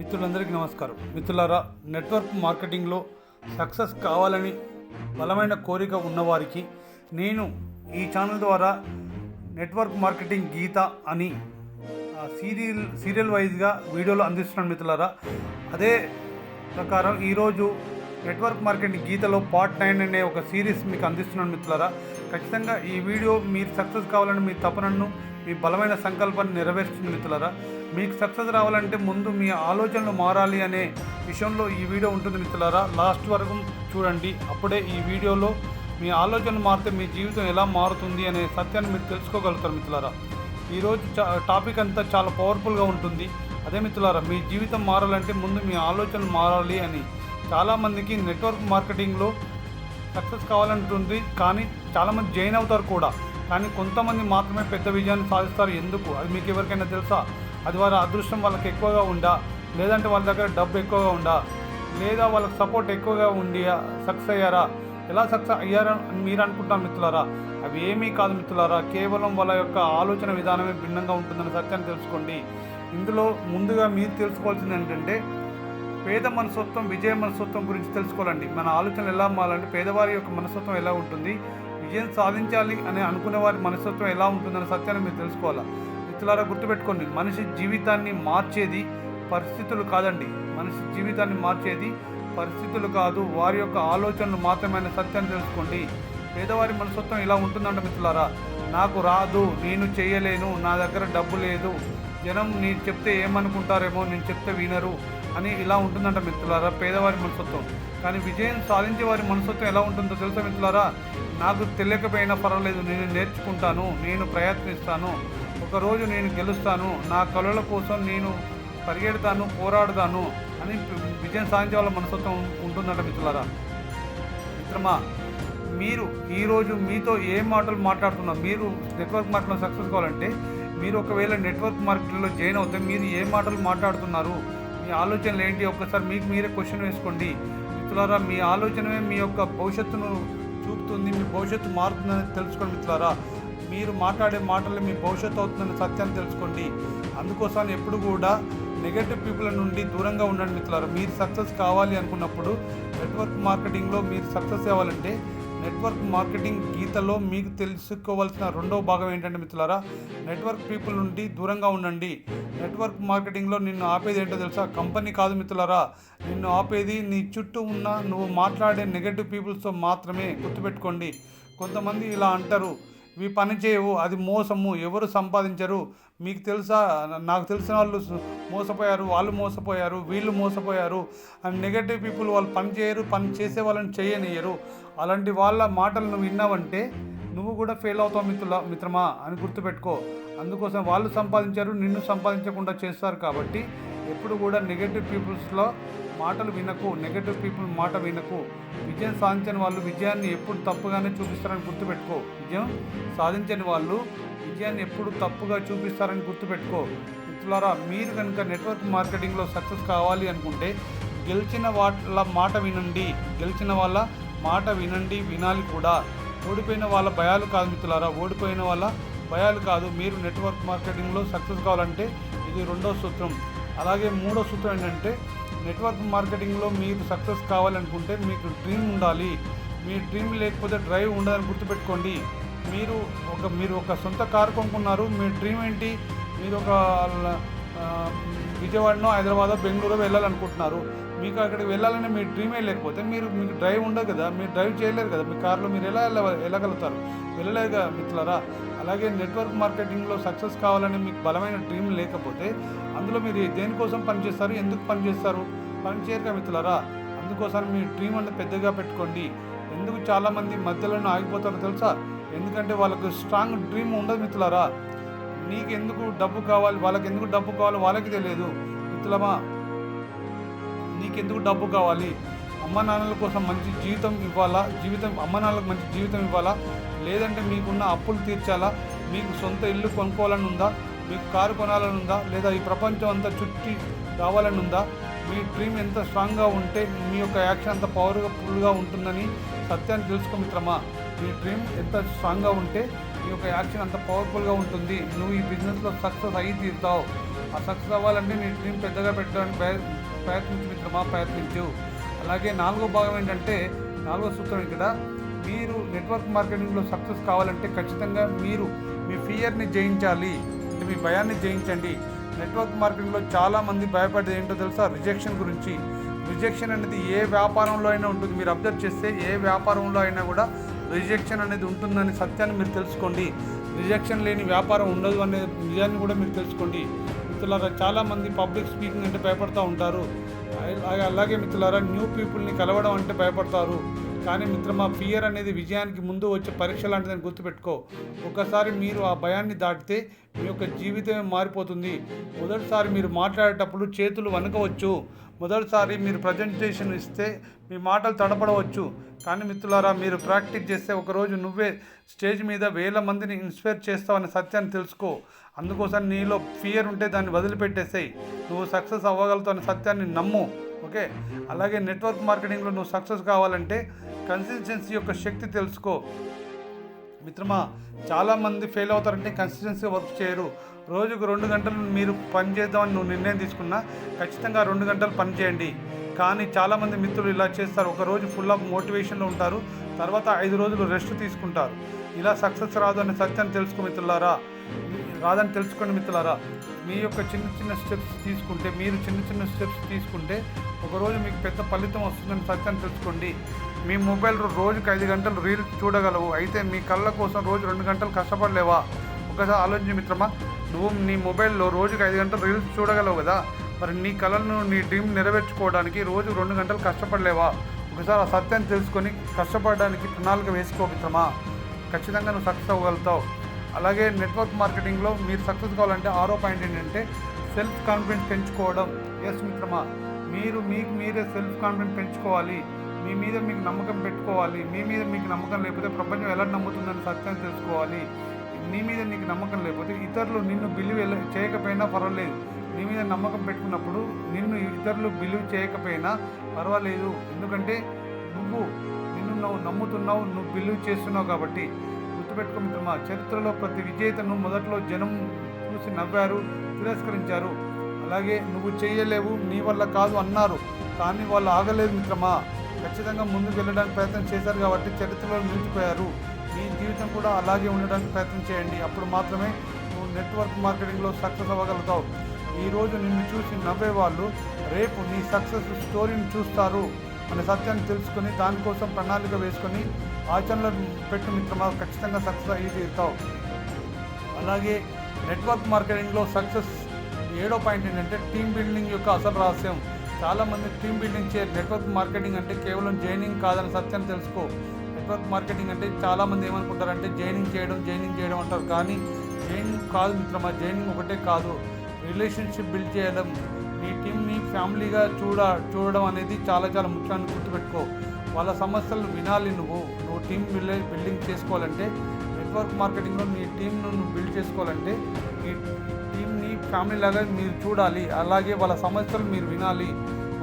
మిత్రులందరికీ నమస్కారం. మిత్రులారా, నెట్వర్క్ మార్కెటింగ్లో సక్సెస్ కావాలని బలమైన కోరిక ఉన్నవారికి నేను ఈ ఛానల్ ద్వారా నెట్వర్క్ మార్కెటింగ్ గీత అని సీరియల్ వైజ్గా వీడియోలు అందిస్తున్నాను మిత్రులారా. అదే ప్రకారం ఈరోజు నెట్వర్క్ మార్కెటింగ్ గీతలో పార్ట్ 9 అనే ఒక సిరీస్ మీకు అందిస్తున్నాను మిత్రులారా. ఖచ్చితంగా ఈ వీడియో మీరు సక్సెస్ కావాలని మీ తపనను, మీ బలమైన సంకల్పాన్ని నెరవేర్చుతుంది మిత్రులారా. మీకు సక్సెస్ రావాలంటే ముందు మీ ఆలోచనలు మారాలి అనే విషయంలో ఈ వీడియో ఉంటుంది మిత్రులారా. లాస్ట్ వరకు చూడండి. అప్పుడే ఈ వీడియోలో మీ ఆలోచనలు మారితే మీ జీవితం ఎలా మారుతుంది అనే సత్యాన్ని మీరు తెలుసుకోగలుగుతారు మిత్రులారా. ఈరోజు టాపిక్ అంతా చాలా పవర్ఫుల్గా ఉంటుంది. అదే మిత్రులారా, మీ జీవితం మారాలంటే ముందు మీ ఆలోచనలు మారాలి అని చాలామందికి నెట్వర్క్ మార్కెటింగ్లో సక్సెస్ కావాలంటుంది, కానీ చాలామంది జాయిన్ అవుతారు కూడా. కానీ కొంతమంది మాత్రమే పెద్ద విజయాన్ని సాధిస్తారు. ఎందుకు? అది మీకు ఎవరికైనా తెలుసా? అది వారి అదృష్టం వాళ్ళకి ఎక్కువగా ఉందా, లేదంటే వాళ్ళ దగ్గర డబ్బు ఎక్కువగా ఉందా, లేదా వాళ్ళకి సపోర్ట్ ఎక్కువగా ఉండి సక్సెస్ అయ్యారా? ఎలా సక్సెస్ అయ్యారా మీరు అనుకుంటారు మిత్రులారా? అవి ఏమీ కాదు మిత్రులారా, కేవలం వాళ్ళ యొక్క ఆలోచన విధానమే భిన్నంగా ఉంటుందన్న సత్యాన్ని తెలుసుకోండి. ఇందులో ముందుగా మీరు తెలుసుకోవాల్సింది ఏంటంటే, పేద మనస్తత్వం, విజయ మనస్తత్వం గురించి తెలుసుకోవాలండి. మన ఆలోచనలు ఎలా మారాలంటే, పేదవారి యొక్క మనస్తత్వం ఎలా ఉంటుంది, విజయం సాధించాలి అని అనుకునే వారి మనస్తత్వం ఎలా ఉంటుందన్న సత్యాన్ని మీరు తెలుసుకోవాలా మిత్రులారా. గుర్తుపెట్టుకోండి, మనిషి జీవితాన్ని మార్చేది పరిస్థితులు కాదండి. మనిషి జీవితాన్ని మార్చేది పరిస్థితులు కాదు, వారి యొక్క ఆలోచనలు మాత్రమే సత్యాన్ని తెలుసుకోండి. పేదవారి మనస్తత్వం ఇలా ఉంటుందంట మిత్రులారా. నాకు రాదు, నేను చేయలేను, నా దగ్గర డబ్బు లేదు, జనం నేను చెప్తే ఏమనుకుంటారేమో, నేను చెప్తే వినరు అని ఇలా ఉంటుందంట మిత్రులారా పేదవారి మనస్తత్వం. కానీ విజయం సాధించే వారి మనస్తత్వం ఎలా ఉంటుందో తెలుసా మిత్రులారా? నాకు తెలియకపోయినా పర్వాలేదు, నేను నేర్చుకుంటాను, నేను ప్రయత్నిస్తాను, ఒకరోజు నేను గెలుస్తాను, నా కళల కోసం నేను పరిగెడతాను, పోరాడతాను అని విజయం సాధించే వాళ్ళ మనస్తత్వం ఉంటుందంట మిత్రులారా. మిత్రమా, మీరు ఈరోజు మీతో ఏం మాటలు మాట్లాడుతున్నారు? మీరు నెట్వర్క్ మార్కెట్లో సక్సెస్ కావాలంటే, మీరు ఒకవేళ నెట్వర్క్ మార్కెట్లో జాయిన్ అవుతే మీరు ఏ మాటలు మాట్లాడుతున్నారు, మీ ఆలోచనలు ఏంటి? ఒక్కసారి మీకు మీరే క్వశ్చన్ వేసుకోండి మిత్రులారా. మీ ఆలోచనమే మీ యొక్క భవిష్యత్తును చూపుతుంది, మీ భవిష్యత్తు మారుతుందని తెలుసుకోండి మిత్రులారా. మీరు మాట్లాడే మాటలు మీ భవిష్యత్తు అవుతుందని సత్యాన్ని తెలుసుకోండి. అందుకోసం ఎప్పుడు కూడా నెగటివ్ పీపుల్ నుండి దూరంగా ఉండండి మిత్రులారా. మీరు సక్సెస్ కావాలి అనుకున్నప్పుడు నెట్వర్క్ మార్కెటింగ్లో మీరు సక్సెస్ అవ్వాలంటే, నెట్వర్క్ మార్కెటింగ్ గీతలో మీకు తెలుసుకోవాల్సిన రెండవ భాగం ఏంటంటే మిత్రులారా, నెట్వర్క్ పీపుల్ నుండి దూరంగా ఉండండి. నెట్వర్క్ మార్కెటింగ్లో నిన్ను ఆపేది ఏంటో తెలుసా? కంపెనీ కాదు మిత్రులారా. నిన్ను ఆపేది నీ చుట్టూ ఉన్న నువ్వు మాట్లాడే నెగటివ్ పీపుల్స్తో మాత్రమే. గుర్తుపెట్టుకోండి. కొంతమంది ఇలా అంటారు, ఇవి పని చేయవు, అది మోసము, ఎవరు సంపాదించరు, మీకు తెలుసా, నాకు తెలిసిన వాళ్ళు మోసపోయారు, వాళ్ళు మోసపోయారు, వీళ్ళు మోసపోయారు అని నెగటివ్ పీపుల్ వాళ్ళు పని చేయరు, పని చేసే వాళ్ళని చేయనియరు. అలాంటి వాళ్ళ మాటలు నువ్వు విన్నావంటే నువ్వు కూడా ఫెయిల్ అవుతావు మిత్రమా అని గుర్తుపెట్టుకో. అందుకోసం వాళ్ళు సంపాదించారు, నిన్ను సంపాదించకుండా చేస్తారు. కాబట్టి ఎప్పుడు కూడా నెగటివ్ పీపుల్స్లో మాటలు వినకు, నెగటివ్ పీపుల్ మాట వినకు. విజయం సాధించని వాళ్ళు విజయాన్ని ఎప్పుడు తప్పుగానే చూపిస్తారని గుర్తుపెట్టుకో. విజయం సాధించని వాళ్ళు విజయాన్ని ఎప్పుడు తప్పుగా చూపిస్తారని గుర్తుపెట్టుకో మిత్రులారా. మీరు కనుక నెట్వర్క్ మార్కెటింగ్లో సక్సెస్ కావాలి అనుకుంటే, గెలిచిన వాళ్ళ మాట వినండి, గెలిచిన వాళ్ళ మాట వినండి, వినాలి కూడా. ఓడిపోయిన వాళ్ళ భయాలు కాదు మిత్రులారా, ఓడిపోయిన వాళ్ళ భయాలు కాదు. మీరు నెట్వర్క్ మార్కెటింగ్లో సక్సెస్ కావాలంటే ఇది రెండో సూత్రం. అలాగే మూడో సూత్రం ఏంటంటే, నెట్వర్క్ మార్కెటింగ్లో మీరు సక్సెస్ కావాలనుకుంటే మీకు డ్రీమ్ ఉండాలి. మీ డ్రీమ్ లేకపోతే డ్రైవ్ ఉండదని గుర్తుపెట్టుకోండి. మీరు ఒక సొంత కారు కొనుక్కున్నారు, మీ డ్రీమ్ ఏంటి? మీరు ఒక విజయవాడనో, హైదరాబాదో, బెంగళూరు వెళ్ళాలనుకుంటున్నారు. మీకు అక్కడికి వెళ్ళాలని మీ డ్రీమే లేకపోతే మీకు డ్రైవ్ ఉండదు కదా, మీరు డ్రైవ్ చేయలేరు కదా. మీ కారులో మీరు వెళ్ళగలుగుతారు? వెళ్ళలేరు కదా మిత్రులారా. అలాగే నెట్వర్క్ మార్కెటింగ్లో సక్సెస్ కావాలని మీకు బలమైన డ్రీమ్ లేకపోతే అందులో మీరు దేనికోసం పనిచేస్తారు? ఎందుకు పనిచేస్తారు? పని చేయరు కదా మిత్రులారా. అందుకోసం మీ డ్రీమ్ అనేది పెద్దగా పెట్టుకోండి. ఎందుకు చాలామంది మధ్యలోనే ఆగిపోతారో తెలుసా? ఎందుకంటే వాళ్ళకు స్ట్రాంగ్ డ్రీమ్ ఉండదు మిత్రులారా. నీకు ఎందుకు డబ్బు కావాలి, వాళ్ళకి ఎందుకు డబ్బు కావాలి వాళ్ళకి తెలియదు మిత్రులమా. నీకెందుకు డబ్బు కావాలి? అమ్మ నాన్నల కోసం మంచి జీవితం ఇవ్వాలా? అమ్మ నాన్నలకు మంచి జీవితం ఇవ్వాలా? లేదంటే మీకున్న అప్పులు తీర్చాలా? మీకు సొంత ఇల్లు కొనుక్కోవాలని ఉందా? మీకు కారు కొనాలని ఉందా? లేదా ఈ ప్రపంచం అంతా చుట్టి రావాలని ఉందా? మీ డ్రీమ్ ఎంత స్ట్రాంగ్గా ఉంటే మీ యొక్క యాక్షన్ అంత పవర్ఫుల్గా ఉంటుందని సత్యాన్ని తెలుసుకో మిత్రమా. మీ డ్రీమ్ ఎంత స్ట్రాంగ్గా ఉంటే మీ యొక్క యాక్షన్ అంత పవర్ఫుల్గా ఉంటుంది. నువ్వు ఈ బిజినెస్లో సక్సెస్ అయ్యి తీరుతావు. ఆ సక్సెస్ అవ్వాలంటే నీ డ్రీమ్ పెద్దగా పెట్టడానికి ప్రయత్నించు మిత్రమా, ప్రయత్నించు. అలాగే నాలుగో భాగం ఏంటంటే, నాలుగో సూత్రం ఇక్కడ, మీరు నెట్వర్క్ మార్కెటింగ్లో సక్సెస్ కావాలంటే ఖచ్చితంగా మీరు మీ ఫియర్ని జయించాలి, అంటే మీ భయాన్ని జయించండి. నెట్వర్క్ మార్కెటింగ్లో చాలామంది భయపడేది ఏంటో తెలుసా? రిజెక్షన్ గురించి. రిజెక్షన్ అనేది ఏ వ్యాపారంలో అయినా ఉంటుంది. మీరు అబ్జర్వ్ చేస్తే ఏ వ్యాపారంలో అయినా కూడా రిజెక్షన్ అనేది ఉంటుందనే సత్యాన్ని మీరు తెలుసుకోండి. రిజెక్షన్ లేని వ్యాపారం ఉండదు అనే నిజాన్ని కూడా మీరు తెలుసుకోండి మిత్రులారా. చాలామంది పబ్లిక్ స్పీకింగ్ అంటే భయపడుతూ ఉంటారు. అలాగే మిత్రులారా, న్యూ పీపుల్ని కలవడం అంటే భయపడతారు. కానీ మిత్రమా, ఫియర్ అనేది విజయానికి ముందు వచ్చే పరీక్ష లాంటిదని గుర్తుపెట్టుకో. ఒకసారి మీరు ఆ భయాన్ని దాటితే మీ యొక్క జీవితమే మారిపోతుంది. మొదటిసారి మీరు మాట్లాడేటప్పుడు చేతులు వణకవచ్చు. మొదటిసారి మీరు ప్రజెంటేషన్ ఇస్తే మీ మాటలు తడపడవచ్చు. కానీ మిత్రులారా, మీరు ప్రాక్టీస్ చేస్తే ఒకరోజు నువ్వే స్టేజ్ మీద 1000 మందిని ఇన్స్పైర్ చేస్తావనే సత్యాన్ని తెలుసుకో. అందుకోసం నీలో ఫియర్ ఉంటే దాన్ని వదిలిపెట్టేసేయి. నువ్వు సక్సెస్ అవ్వగలుగుతావు అనే సత్యాన్ని నమ్ము. ఓకే. అలాగే నెట్వర్క్ మార్కెటింగ్లో నువ్వు సక్సెస్ కావాలంటే కన్సిస్టెన్సీ యొక్క శక్తి తెలుసుకో మిత్రమా. చాలామంది ఫెయిల్ అవుతారంటే కన్సిస్టెన్సీ వర్క్ చేయరు. రోజుకు 2 గంటలు మీరు పని చేద్దామని నువ్వు నిర్ణయం తీసుకున్నా ఖచ్చితంగా 2 గంటలు పని చేయండి. కానీ చాలామంది మిత్రులు ఇలా చేస్తారు. ఒక రోజు ఫుల్ ఆఫ్ మోటివేషన్లో ఉంటారు, తర్వాత 5 రోజులు రెస్ట్ తీసుకుంటారు. ఇలా సక్సెస్ రాదు అనే సత్యాన్ని తెలుసుకో మిత్రులారా. రాదని తెలుసుకోండి మిత్రులారా. మీ యొక్క చిన్న స్టెప్స్ తీసుకుంటే, మీరు చిన్న స్టెప్స్ తీసుకుంటే ఒకరోజు మీకు పెద్ద ఫలితం వస్తుందని సత్యాన్ని తెలుసుకోండి. మీ మొబైల్ రోజుకి 5 గంటలు రీల్స్ చూడగలవు, అయితే మీ కళ్ళ కోసం రోజు 2 గంటలు కష్టపడలేవా? ఒకసారి ఆలోచించు మిత్రమా. నువ్వు నీ మొబైల్లో రోజుకి 5 గంటలు రీల్స్ చూడగలవు కదా, మరి నీ కళలను, నీ డ్రీమ్ నెరవేర్చుకోవడానికి రోజు 2 గంటలు కష్టపడలేవా? ఒకసారి ఆ సత్యాన్ని తెలుసుకొని కష్టపడడానికి ప్రణాళిక వేసుకో మిత్రమా. ఖచ్చితంగా నువ్వు సక్సెస్ అవ్వగలుగుతావు. అలాగే నెట్వర్క్ మార్కెటింగ్లో మీరు సక్సెస్ కావాలంటే 6వ పాయింట్ ఏంటంటే సెల్ఫ్ కాన్ఫిడెన్స్ పెంచుకోవడం. ఎస్ మిత్రమా, మీకు మీరే సెల్ఫ్ కాన్ఫిడెన్స్ పెంచుకోవాలి. మీ మీద మీకు నమ్మకం పెట్టుకోవాలి. మీ మీద మీకు నమ్మకం లేకపోతే ప్రపంచం ఎలా నమ్ముతుందని సత్యాన్ని తెలుసుకోవాలి. నీ మీద నీకు నమ్మకం లేకపోతే ఇతరులు నిన్ను బిలీవ్ చేయకపోయినా పర్వాలేదు. నీ మీద నమ్మకం పెట్టుకున్నప్పుడు నిన్ను ఇతరులు బిలీవ్ చేయకపోయినా పర్వాలేదు. ఎందుకంటే నిన్ను నమ్ముతున్నావు, నువ్వు బిలీవ్ చేస్తున్నావు కాబట్టి. గుర్తుపెట్టుకో మిత్రమా, చరిత్రలో ప్రతి విజేతను మొదట్లో జనం చూసి నవ్వారు, తిరస్కరించారు. అలాగే నువ్వు చేయలేవు, నీ వల్ల కాదు అన్నారు, కానీ వాళ్ళు ఆగలేదు మిత్రమా. ఖచ్చితంగా ముందుకు వెళ్ళడానికి ప్రయత్నం చేశారు కాబట్టి చరిత్రలో నిలిచిపోయారు. మీ జీవితం కూడా అలాగే ఉండడానికి ప్రయత్నం చేయండి. అప్పుడు మాత్రమే నువ్వు నెట్వర్క్ మార్కెటింగ్లో సక్సెస్ అవ్వగలుగుతావు. ఈరోజు నిన్ను చూసి నవ్వే వాళ్ళు రేపు నీ సక్సెస్ స్టోరీని చూస్తారు అనే సత్యాన్ని తెలుసుకొని దానికోసం ప్రణాళిక వేసుకొని ఆచరణలో పెట్టు మిత్రమా. ఖచ్చితంగా సక్సెస్ అయ్యి తీరుతావు. అలాగే నెట్వర్క్ మార్కెటింగ్లో సక్సెస్ 7వ పాయింట్ ఏంటంటే టీమ్ బిల్డింగ్ యొక్క అసలు రహస్యం. చాలామంది టీమ్ బిల్డింగ్ చేయరు. నెట్వర్క్ మార్కెటింగ్ అంటే కేవలం జాయినింగ్ కాదని సత్యాన్ని తెలుసుకో. నెట్వర్క్ మార్కెటింగ్ అంటే చాలామంది ఏమనుకుంటారంటే జాయినింగ్ చేయడం అంటారు. కానీ జాయినింగ్ కాదు మిత్రమా. జాయినింగ్ ఒకటే కాదు, రిలేషన్షిప్ బిల్డ్ చేయడం, మీ టీంని ఫ్యామిలీగా చూడడం అనేది చాలా ముఖ్యాన్ని గుర్తుపెట్టుకో. వాళ్ళ సమస్యలు వినాలి. నువ్వు టీం బిల్డింగ్ చేసుకోవాలంటే, నెట్వర్క్ మార్కెటింగ్లో నీ టీంను నువ్వు బిల్డ్ చేసుకోవాలంటే నీ టీంని ఫ్యామిలీ లాగా మీరు చూడాలి. అలాగే వాళ్ళ సమస్యలు మీరు వినాలి.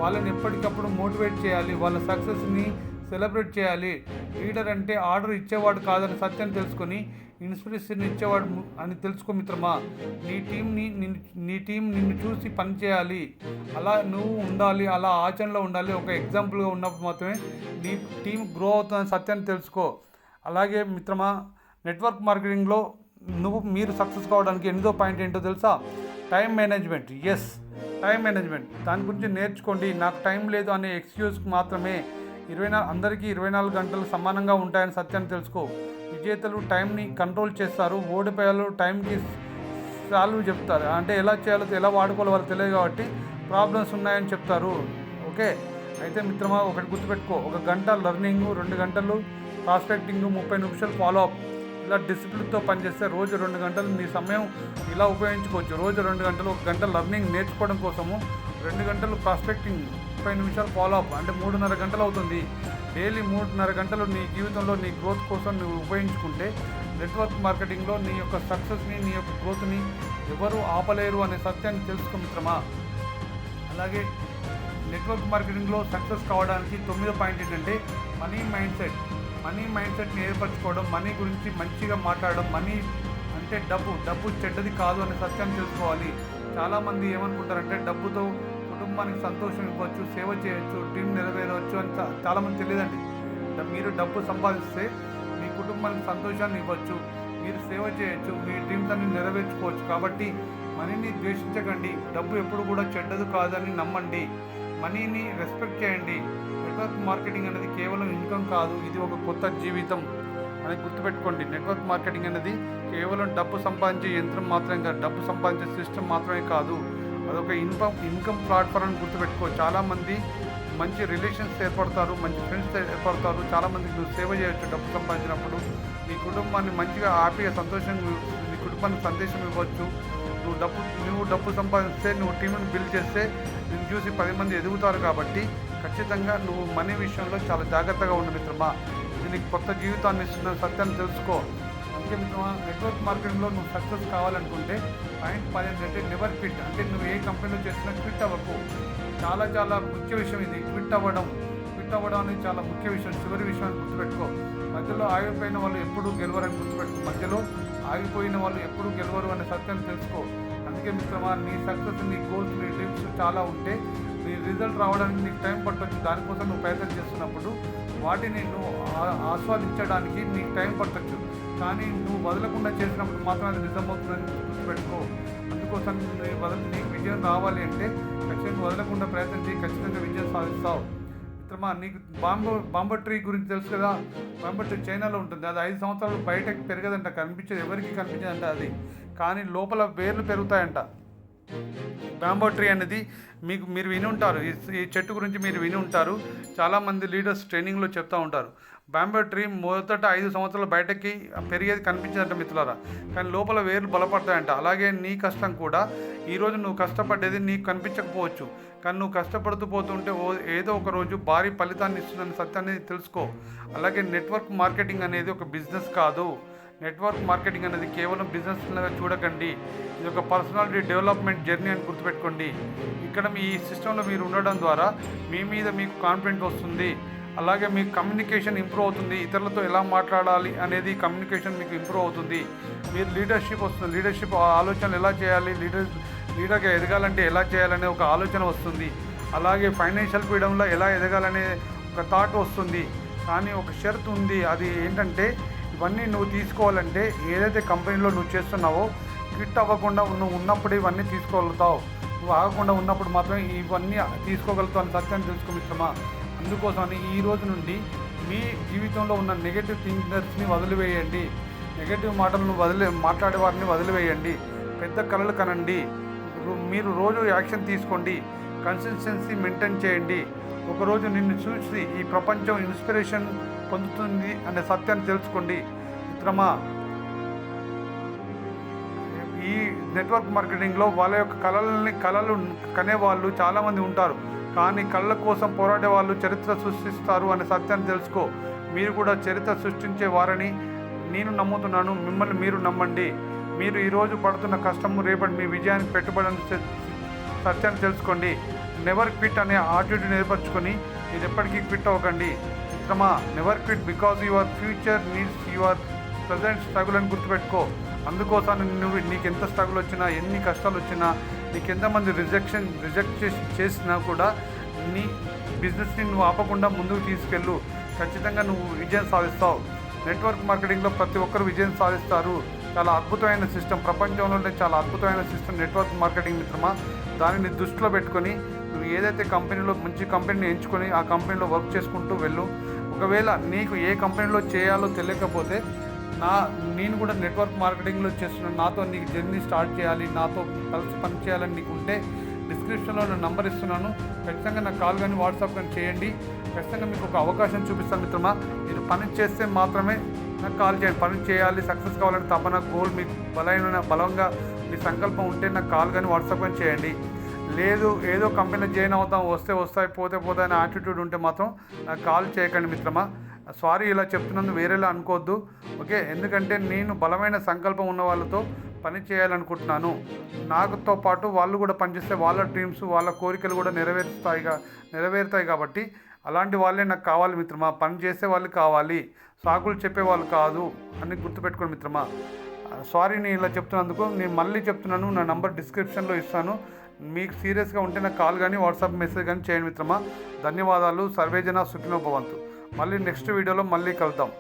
వాళ్ళని ఎప్పటికప్పుడు మోటివేట్ చేయాలి. వాళ్ళ సక్సెస్ని సెలబ్రేట్ చేయాలి. లీడర్ అంటే ఆర్డర్ ఇచ్చేవాడు కాదని సత్యాన్ని తెలుసుకొని ఇన్స్పిరేషన్ ఇచ్చేవాడు అని తెలుసుకో మిత్రమా. నీ టీం నిన్ను చూసి పనిచేయాలి. అలా నువ్వు ఉండాలి, అలా ఆచరణలో ఉండాలి. ఒక ఎగ్జాంపుల్గా ఉన్నప్పుడు మాత్రమే నీ టీం గ్రో అవుతుందని సత్యాన్ని తెలుసుకో. అలాగే మిత్రమా, నెట్వర్క్ మార్కెటింగ్లో మీరు సక్సెస్ కావడానికి 8వ పాయింట్ ఏంటో తెలుసా? Time management. Yes, time management. దాని గురించి నేర్చుకోండి. నాకు టైం లేదు అనే ఎక్స్క్యూజ్కి మాత్రమే అందరికీ 24 గంటలు సమానంగా ఉంటాయని సత్యాన్ని తెలుసుకో. విజేతలు టైంని కంట్రోల్ చేస్తారు, ఓడిపోయాలు టైంకి సాల్వ్ చెప్తారు. అంటే ఎలా చేయాలో, ఎలా వాడుకోవాలో వాళ్ళు తెలియదు కాబట్టి ప్రాబ్లమ్స్ ఉన్నాయని చెప్తారు. ఓకే. అయితే మిత్రమా, ఒకటి గుర్తుపెట్టుకో, 1 గంట లర్నింగ్, 2 గంటలు ప్రాస్పెక్టింగ్, 30 నిమిషాలు ఫాలో అప్. ఇలా డిసిప్లిన్తో పనిచేస్తే రోజు 2 గంటలు నీ సమయం ఇలా ఉపయోగించుకోవచ్చు. రోజు 2 గంటలు, 1 గంట లర్నింగ్ నేర్చుకోవడం కోసము, 2 గంటలు ప్రాస్పెక్టింగ్, 30 నిమిషాలు ఫాలో అప్, అంటే 3.5 గంటలు అవుతుంది. డైలీ 3.5 గంటలు నీ జీవితంలో నీ గ్రోత్ కోసం నువ్వు ఉపయోగించుకుంటే నెట్వర్క్ మార్కెటింగ్లో నీ యొక్క సక్సెస్ని, నీ యొక్క గ్రోత్ని ఎవరు ఆపలేరు అనే సత్యాన్ని తెలుసుకో మిత్రమా. అలాగే నెట్వర్క్ మార్కెటింగ్లో సక్సెస్ కావడానికి 9వ పాయింట్ ఏంటంటే మనీ మైండ్ సెట్ని ఏర్పరచుకోవడం. మనీ గురించి మంచిగా మాట్లాడడం. మనీ అంటే డబ్బు చెడ్డది కాదు అనే సత్యాన్ని తెలుసుకోవాలి. చాలామంది ఏమనుకుంటారంటే డబ్బుతో కుటుంబం కుటుంబానికి సంతోషం ఇవ్వచ్చు, సేవ చేయొచ్చు, డ్రీమ్ నెరవేరవచ్చు అని చాలామంది తెలియదండి. మీరు డబ్బు సంపాదిస్తే మీ కుటుంబానికి సంతోషాన్ని ఇవ్వచ్చు, మీరు సేవ చేయొచ్చు, మీ డ్రీమ్స్ అన్ని నెరవేర్చుకోవచ్చు. కాబట్టి మనీని ద్వేషించకండి. డబ్బు ఎప్పుడు కూడా చెడ్డదు కాదని నమ్మండి. మనీని రెస్పెక్ట్ చేయండి. నెట్వర్క్ మార్కెటింగ్ అనేది కేవలం ఇన్కమ్ కాదు, ఇది ఒక కొత్త జీవితం అని గుర్తుపెట్టుకోండి. నెట్వర్క్ మార్కెటింగ్ అనేది కేవలం డబ్బు సంపాదించే యంత్రం మాత్రమే కాదు, డబ్బు సంపాదించే సిస్టమ్ మాత్రమే కాదు, అదొక ఇన్కమ్ ప్లాట్ఫామ్ అని గుర్తుపెట్టుకో. చాలామంది మంచి రిలేషన్స్ ఏర్పడతారు, మంచి ఫ్రెండ్స్ ఏర్పడతారు. చాలామందికి నువ్వు సేవ చేయొచ్చు. డబ్బు సంపాదించినప్పుడు నీ కుటుంబాన్ని మంచిగా హ్యాపీగా సంతోషంగా నీ కుటుంబానికి సందేశం ఇవ్వచ్చు. నువ్వు డబ్బు సంపాదిస్తే, నువ్వు టీంని బిల్డ్ చేస్తే నిన్ను చూసి 10 మంది ఎదుగుతారు. కాబట్టి ఖచ్చితంగా నువ్వు మనీ విషయంలో చాలా జాగ్రత్తగా ఉండు మిత్రమా. ఇది నీకు కొత్త జీవితాన్ని ఇస్తున్న సత్యాన్ని తెలుసుకో. అందుకే మిత్రమా, నెట్వర్క్ మార్కెటింగ్లో నువ్వు సక్సెస్ కావాలనుకుంటే పాయింట్ ఏంటంటే నెవర్ క్విట్. అంటే నువ్వు ఏ కంపెనీలో చేసినా క్విట్ అవ్వకు. చాలా చాలా ముఖ్య విషయం ఇది. క్విట్ అవ్వడం అనేది చాలా ముఖ్య విషయం. చివరి విషయాన్ని గుర్తుపెట్టుకో. మధ్యలో ఆగిపోయిన వాళ్ళు ఎప్పుడూ గెలవరని గుర్తుపెట్టుకో. మధ్యలో ఆగిపోయిన వాళ్ళు ఎప్పుడూ గెలవరు అనే సత్యాన్ని తెలుసుకో. అందుకే మిత్రమా, నీ సక్సెస్, నీ గోల్స్, నీ డ్రీమ్స్ చాలా ఉంటే నీ రిజల్ట్ రావడానికి నీకు టైం పట్టవచ్చు. దానికోసం నువ్వు ప్రయత్నం చేస్తున్నప్పుడు వాటిని నువ్వు ఆస్వాదించడానికి నీకు టైం పట్టవచ్చు. కానీ నువ్వు వదలకుండా చేసినప్పుడు మాత్రం అది నిజమవుతుందని గుర్తుపెట్టుకో. అందుకోసం నీకు విజయం రావాలి అంటే ఖచ్చితంగా వదలకుండా ప్రయత్నం చేయి, ఖచ్చితంగా విజయం సాధిస్తావు. మిత్రమా, నీకు బాంబో ట్రీ గురించి తెలుసు కదా. బాంబో ట్రీ చైనాలో ఉంటుంది. అది 5 సంవత్సరాలు బయటకు పెరగదంట, కనిపించేది ఎవరికి కనిపించదంట అది. కానీ లోపల వేర్లు పెరుగుతాయంట. బాంబో ట్రీ అనేది మీరు విని ఉంటారు. ఈ చెట్టు గురించి మీరు విని ఉంటారు. చాలామంది లీడర్స్ ట్రైనింగ్లో చెప్తూ ఉంటారు. బాంబో ట్రీ మొదట 5 సంవత్సరాలు బయటకి పెరిగేది కనిపించదంట మిత్రులారా, కానీ లోపల వేర్లు బలపడతాయంట. అలాగే నీ కష్టం కూడా, ఈరోజు నువ్వు కష్టపడ్డేది నీకు కనిపించకపోవచ్చు, కానీ నువ్వు కష్టపడుతూ పోతుంటే ఏదో ఒక రోజు భారీ ఫలితాన్ని ఇస్తుందన్న సత్యాన్ని తెలుసుకో. అలాగే నెట్వర్క్ మార్కెటింగ్ అనేది ఒక బిజినెస్ కాదు. నెట్వర్క్ మార్కెటింగ్ అనేది కేవలం బిజినెస్ లాగా చూడకండి, ఇది ఒక పర్సనాలిటీ డెవలప్మెంట్ జర్నీ అని గుర్తుపెట్టుకోండి. ఇక్కడ ఈ సిస్టంలో మీరు ఉండడం ద్వారా మీ మీద మీకు కాన్ఫిడెంట్ వస్తుంది. అలాగే మీ కమ్యూనికేషన్ ఇంప్రూవ్ అవుతుంది. ఇతరులతో ఎలా మాట్లాడాలి అనేది కమ్యూనికేషన్ మీకు ఇంప్రూవ్ అవుతుంది. మీరు లీడర్షిప్ వస్తుంది. లీడర్షిప్ ఆలోచనలు ఎలా చేయాలి, లీడర్గా ఎదగాలంటే ఎలా చేయాలనే ఒక ఆలోచన వస్తుంది. అలాగే ఫైనాన్షియల్ ఫ్రీడంలో ఎలా ఎదగాలనే ఒక థాట్ వస్తుంది. కానీ ఒక షరతు ఉంది, అది ఏంటంటే ఇవన్నీ నువ్వు తీసుకోవాలంటే ఏదైతే కంపెనీలో నువ్వు చేస్తున్నావో క్విట్ అవ్వకుండా నువ్వు ఉన్నప్పుడు ఇవన్నీ తీసుకోగలుగుతావు. నువ్వు ఆగకుండా ఉన్నప్పుడు మాత్రం ఇవన్నీ తీసుకోగలుగుతావు అని సత్యాన్ని తెలుసుకో మిత్రమా. అందుకోసమని ఈ రోజు నుండి మీ జీవితంలో ఉన్న నెగటివ్ థింకర్స్ని వదిలివేయండి. నెగటివ్ మాటలను మాట్లాడే వారిని వదిలివేయండి. పెద్ద కలలు కనండి. మీరు రోజు యాక్షన్ తీసుకోండి. కన్సిస్టెన్సీ మెయింటైన్ చేయండి. ఒకరోజు నిన్ను చూసి ఈ ప్రపంచం ఇన్స్పిరేషన్ పొందుతుంది అనే సత్యాన్ని తెలుసుకోండి మిత్రమా. ఈ నెట్వర్క్ మార్కెటింగ్లో వాళ్ళ యొక్క కళలు కనేవాళ్ళు చాలామంది ఉంటారు, కానీ కళ్ళ కోసం పోరాడే వాళ్ళు చరిత్ర సృష్టిస్తారు అనే సత్యాన్ని తెలుసుకో. మీరు కూడా చరిత్ర సృష్టించే వారని నేను నమ్ముతున్నాను. మిమ్మల్ని మీరు నమ్మండి. మీరు ఈరోజు పడుతున్న కష్టము రేపటి మీ విజయానికి పెట్టుబడి సత్యాన్ని తెలుసుకోండి. నెవర్ క్విట్ అనే ఆటిట్యూడ్ ఏర్పరచుకొని మీరు ఎప్పటికీ క్విట్ అవ్వకండి మిత్రమా. Never quit because your future needs your present struggle అని గుర్తుపెట్టుకో. అందుకోసం నీకు ఎంత స్ట్రగుల్ వచ్చినా, ఎన్ని కష్టాలు వచ్చినా, నీకు ఎంతమంది రిజెక్ట్ చేసినా కూడా నీ బిజినెస్ని నువ్వు ఆపకుండా ముందుకు తీసుకెళ్ళు. ఖచ్చితంగా నువ్వు విజయం సాధిస్తావు. నెట్వర్క్ మార్కెటింగ్లో ప్రతి ఒక్కరు విజయం సాధిస్తారు. చాలా అద్భుతమైన సిస్టమ్, ప్రపంచంలోనే చాలా అద్భుతమైన సిస్టమ్ నెట్వర్క్ మార్కెటింగ్ మిత్రమా. దానిని దృష్టిలో పెట్టుకొని నువ్వు ఏదైతే కంపెనీలో మంచి కంపెనీని ఎంచుకొని ఆ కంపెనీలో వర్క్ చేసుకుంటూ వెళ్ళు. ఒకవేళ నీకు ఏ కంపెనీలో చేయాలో తెలియకపోతే నేను కూడా నెట్వర్క్ మార్కెటింగ్లో చేస్తున్నాను, నాతో నీకు జర్నీ స్టార్ట్ చేయాలి, నాతో కలిసి పని చేయాలని నీకు ఉంటే డిస్క్రిప్షన్లో నేను నంబర్ ఇస్తున్నాను. ఖచ్చితంగా నాకు కాల్ కానీ వాట్సాప్ కానీ చేయండి. ఖచ్చితంగా మీకు ఒక అవకాశం చూపిస్తాను మిత్రమా. మీరు పని చేస్తే మాత్రమే నాకు కాల్ చేయండి. పని చేయాలి, సక్సెస్ కావాలని తపన, గోల్ మీకు బలంగా మీ సంకల్పం ఉంటే నాకు కాల్ కానీ వాట్సాప్ కానీ చేయండి. లేదు ఏదో కంపెనీలో జాయిన్ అవుతాం, వస్తాయి పోతే అనే యాటిట్యూడ్ ఉంటే మాత్రం నాకు కాల్ చేయకండి మిత్రమా. సారీ ఇలా చెప్తున్నందుకు వేరేలా అనుకోవద్దు, ఓకే. ఎందుకంటే నేను బలమైన సంకల్పం ఉన్న వాళ్ళతో పని చేయాలనుకుంటున్నాను. నాతో పాటు వాళ్ళు కూడా పనిచేస్తే వాళ్ళ డ్రీమ్స్, వాళ్ళ కోరికలు కూడా నెరవేరుతాయి కాబట్టి అలాంటి వాళ్ళే నాకు కావాలి మిత్రమా. పని చేసే వాళ్ళు కావాలి, సాకులు చెప్పేవాళ్ళు కాదు అని గుర్తుపెట్టుకోండి మిత్రమా. సారీ నేను ఇలా చెప్తున్నందుకు. నేను మళ్ళీ చెప్తున్నాను, నా నంబర్ డిస్క్రిప్షన్లో ఇస్తాను. మీకు సీరియస్గా ఉంటే నాకు కాల్ కానీ వాట్సాప్ మెసేజ్ కానీ చేయండి మిత్రమా. ధన్యవాదాలు. సర్వేజన సుఖినో భవంతు. మళ్ళీ నెక్స్ట్ వీడియోలో మళ్ళీ కలుద్దాం.